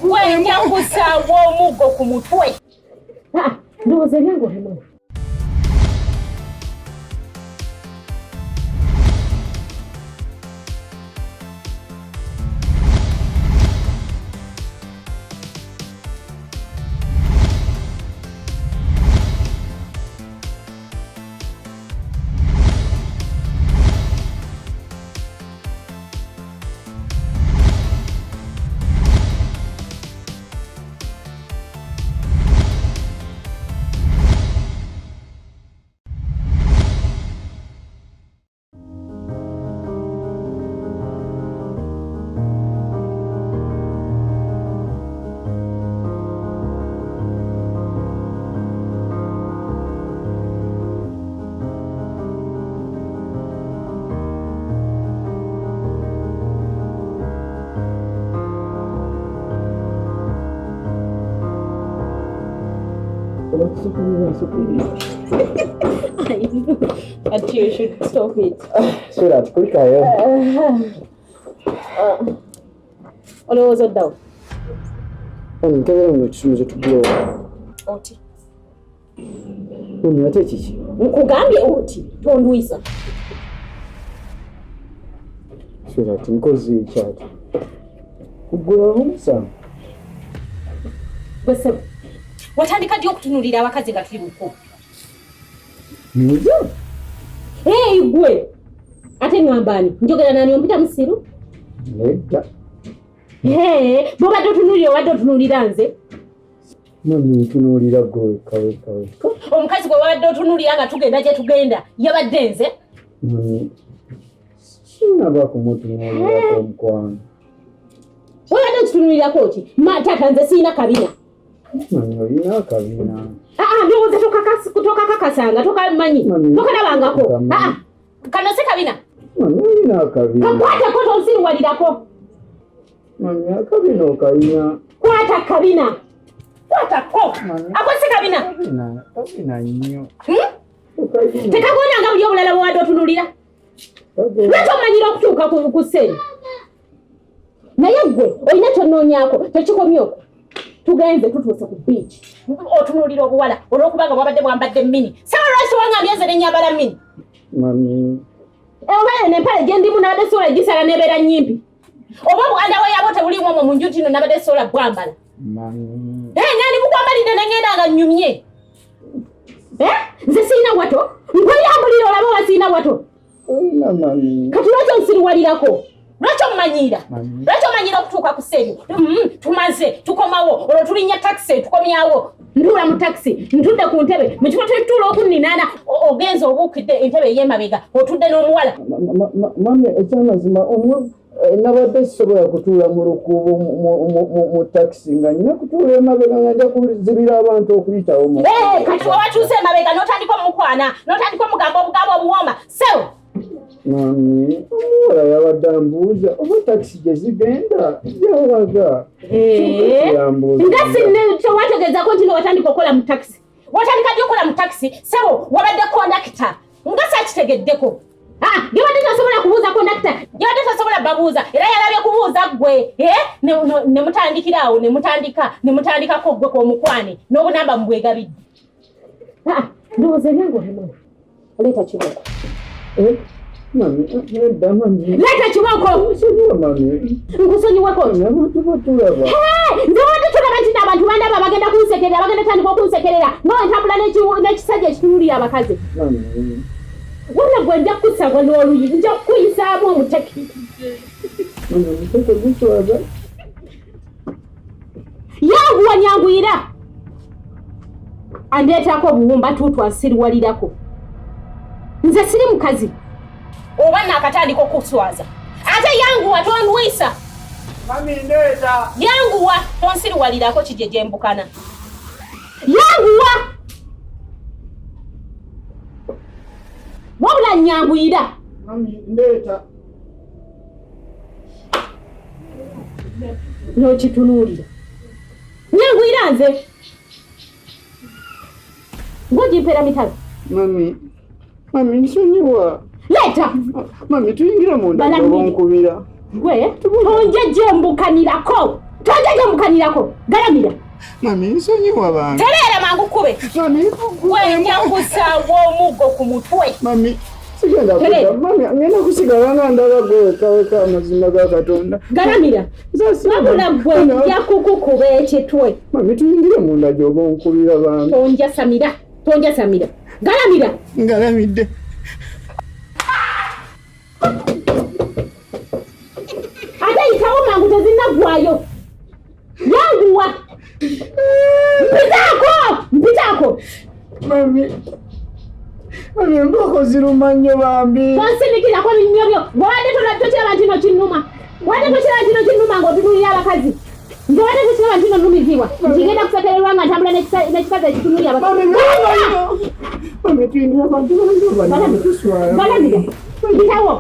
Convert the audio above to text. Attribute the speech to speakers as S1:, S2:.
S1: Gwe nja kusaawa omuggo ku mutwe.
S2: Ndowooza ebyange obimanyi.
S1: But you should stop it.
S3: Sweetheart, klika yo.
S1: Olowooza oddawo.
S3: Nkebera ngo ekisumuzo tukulowa.
S1: Oti.
S3: Ate kiki?
S1: Nkugambye oti tondwisa.
S3: Sweetheart, nkoze ekyati. Kugula omusango.
S1: Gwese watandika ddi okutunuulira abakazi nga tuli buko?
S3: Nja?
S2: Gwe ate ngambani njogera nani ompita musiru?
S3: Nedda.
S2: Bw'obadde otunuulira obadde otunuulira nze?
S3: Mami ntunuulira gwe kawe.
S1: Omukazi gwe wabadde otunuulira nga tugenda gye tugenda yabadde nze?
S3: Mami sinaba kumutunuulirako omukwano.
S2: Wabadde okitunuulirako ki? Taata nze siina kabina.
S3: Mami olina akabina.
S2: Ndowooza tokakakasanga tokamanyi tokalabangako.
S1: Kano si kabina.
S3: Mami olina akabina.
S2: Kakwatako tonsiruwalirako.
S3: Mami akabina okayina.
S2: Kwata kabina.
S1: Kwatako. Ako si kabina.
S3: Kabina nnyo.
S2: Tekagondanga buli obulala bw'obadde otunuulira. Lwaki omanyira okutuuka ku sseri? Naye gwe olina kyonnoonyaako tekikomyoko. Tugenze tutuuse ku beach.
S1: Otunuulira obuwala olw'okubanga bwabadde bwambadde mini. Sawa lwaki wangambye nze ne nyambala mini?
S3: Mami.
S2: Obaye n'empale gye ndimu nabadde sola gisala nebeera nnyimpi.
S1: Oba bwanda we yabo tebulimu omwo mu nju tino nabadde sola bwambala.
S3: Mami.
S1: Nani bukwambalidde ne ngenda nga nnyumye?
S2: Nze siina wato? Nkweyambulira olaba oba siina wato?
S3: Olina mami.
S2: Kati lwaki onsiruwalirako?
S1: Lwaki omumanyira? Lwaki omanyira okutuuka ku sseri? Tumaze tukomawo olwo tulinnya takisi tukomyawo.
S2: Ntuula mu takisi ntudde ku ntebe mu kifo tetutuula okunninaana.
S1: Ogenza obuukidde entebe ey'emabega otudde n'omuwala.
S3: Mami ekyamazima nabadde sisobola kutuula mu lukuubo mu takisi nga nina kutuula emabega nga nja kuzibira abantu okuyitawo.
S1: Kati wewatuuse emabega n'otandika omukwana n'otandika omugamba obugambo obuwooma. So
S3: mami omuwala yabadde ambuuza oba takisi gye zigenda yawaga.
S2: Nga tewategeezako nti nowatandika okukola mu takisi.
S1: Watandika ddi okukola mu takisi? Sebo wabadde kondakita nga saakitegeddeko.
S2: Yabadde tasobola kubuuza kondakita.
S1: Yabadde tasobola babuuza era yalabye kubuuza ggwe. Ne mutandikiraawo ne mutandikako ggwe kw'omukwane n'obunamba mubwegabidde.
S2: Ndowooza ebyange obimanyi. Oleeta kiboko.
S3: Mami, nedda mami.
S2: Leeta kiboko!
S3: Nsonyiwa mami.
S2: Nkusonyiwako?
S3: Abantu batulaba.
S2: Nze wadde tulaba nti n'abantu bandaba bagenda kunsekerera bagenda tandika okunsekerera ng'ontambula n'ekisajja ekitunuulira abakazi.
S3: Mami.
S2: Wonna gwe nja kusagwa n'oluyi nja kukuyisaamu omuteki.
S3: Mami, omuteke gutwaza.
S2: Yanguwa nyanguyira. Andeetako obuwumba tuutwa nsiriwalirako. Nze siri mukazi.
S1: Oba naakatandika okuswaza. Ate yanguwa tonwisa.
S3: Mami ndeeta.
S1: Yanguwa tonsiriwalirako kijje gyembukana.
S2: Yanguwa! Wabula nyanguyira.
S3: Mami ndeeta.
S2: N'okitunuulira. Nyanguyira nze. Ng'ogimpeera mitala.
S3: Mami nsonyiwa.
S2: Leeta!
S3: Mami tuyingira munda onkubira.
S2: Gwe tonje gyembukanirako. tonjaga mukanirako galamira
S3: mami nsonyiwa bange
S1: terera mangu kube
S3: mami
S1: wenja kusawa omugo ku mutwe
S3: mami sigenda kuta mami ngenda kusigala nga ndaba gwekaweka amazima ga Katonda
S2: galamira wabula gwe yakukukuba ekitwe
S3: mami tuyingire munda gy'oba onkubira bange
S2: tonja samira galamira
S3: ngalamidde
S2: ate yitawo mangu tezinaggwayo yanguwa mpitaako
S3: mami enkoko ziruma nnyo bambi
S2: tonsindikirako binnyo byo bwewadde tokiraba ntino kinnuma wadde tokiraba ntino kinnuma ng'otunulira abakazi nze wadde tokiraba ntino nnumizibwa ntigenda kusekererwa nga ntambula n'ekikazi ekitunulira abakazi
S3: mami tuyingira abantu
S2: galamira mpitawo